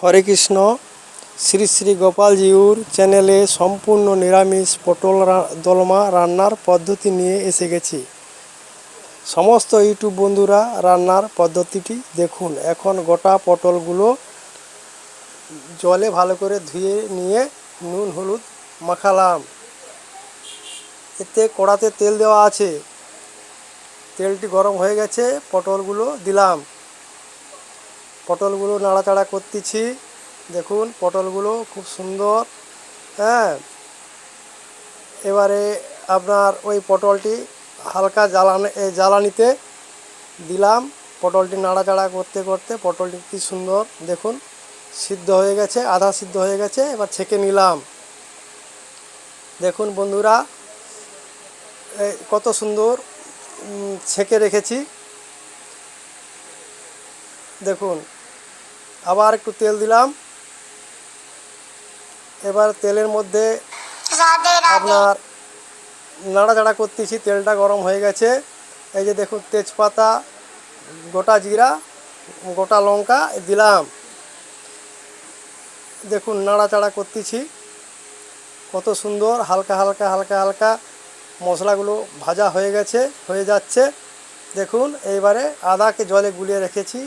হরে কৃষ্ণ। শ্রী শ্রী গোপালজিউর চ্যানেলে সম্পূর্ণ নিরামিষ পটল দোলমা রান্নার পদ্ধতি নিয়ে এসে গেছি। সমস্ত ইউটিউব বন্ধুরা রান্নার পদ্ধতিটি দেখুন। এখন গোটা পটলগুলো জলে ভালো করে ধুয়ে নিয়ে নুন হলুদ মাখালাম। এতে কড়াতে তেল দেওয়া আছে, তেলটি গরম হয়ে গেছে, পটলগুলো দিলাম। পটলগুলো নাড়াচাড়া করতেছি। দেখুন পটলগুলো খুব সুন্দর। এবারে আপনার ওই পটলটি হালকা জ্বালানিতে দিলাম। পটলটি নাড়াচাড়া করতে করতে পটলটি কি সুন্দর দেখুন সিদ্ধ হয়ে গেছে, আধা সিদ্ধ হয়ে গেছে। এবার ছেঁকে নিলাম। দেখুন বন্ধুরা কত সুন্দর ছেঁকে রেখেছি। দেখুন আবার একটু তেল দিলাম। এবার তেলের মধ্যে আপনার নাড়াচাড়া করতেছি, তেলটা গরম হয়ে গেছে। এই যে দেখুন তেজপাতা, গোটা জিরা, গোটা লঙ্কা দিলাম। দেখুন নাড়াচাড়া করতেছি, কত সুন্দর হালকা হালকা হালকা হালকা মশলাগুলো ভাজা হয়ে যাচ্ছে। দেখুন এইবারে আদাকে জলে গুলিয়ে রেখেছি,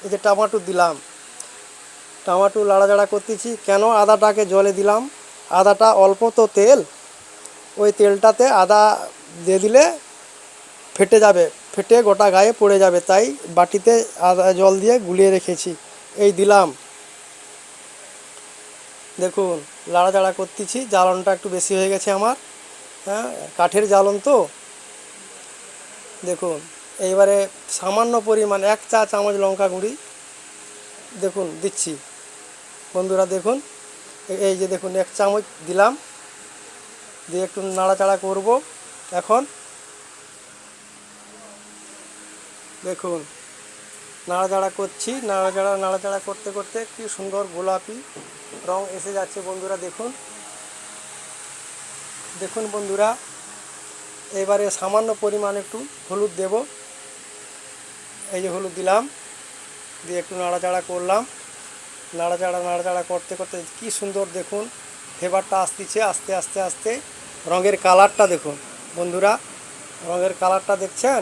এই যে টমাটো দিলাম। টমাটো নাড়াচাড়া করতেছি। কেন আদাটাকে জলে দিলাম? আদাটা অল্প তো তেল, ওই তেলটাতে আদা দিয়ে দিলে ফেটে গোটা গায়ে পড়ে যাবে, তাই বাটিতে আদা জল দিয়ে গুলিয়ে রেখেছি, এই দিলাম। দেখুন নাড়াচাড়া করতেছি। জ্বালনটা একটু বেশি হয়ে গেছে আমার, কাঠের জ্বালন তো। দেখুন এইবারে সামান্য পরিমাণ 1 চা চামচ লঙ্কা গুঁড়ি দেখুন দিচ্ছি বন্ধুরা। দেখুন এই যে দেখুন 1 চামচ দিলাম, দিয়ে একটু নাড়াচাড়া করব। এখন দেখুন নাড়াচাড়া করছি, নাড়াচাড়া করতে করতে কি সুন্দর গোলাপি রং এসে যাচ্ছে বন্ধুরা। দেখুন বন্ধুরা এবারে সামান্য পরিমাণ একটু হলুদ দেব। এই যে হলুদ দিলাম, দিয়ে একটু নাড়াচাড়া করলাম। নাড়াচাড়া করতে করতে কি সুন্দর দেখুন ফ্লেভারটা আসতেছে। আস্তে আস্তে আস্তে রঙের কালারটা দেখুন বন্ধুরা, রঙের কালারটা দেখছেন।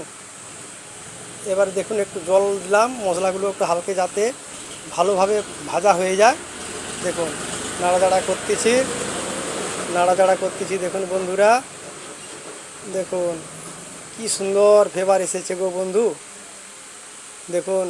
এবারে দেখুন একটু জল দিলাম, মশলাগুলো একটু হালকা যাতে ভালোভাবে ভাজা হয়ে যায়। দেখুন নাড়াচাড়া করতেছি। দেখুন বন্ধুরা, দেখুন কি সুন্দর ফ্লেভার এসেছে গো বন্ধু। দেখুন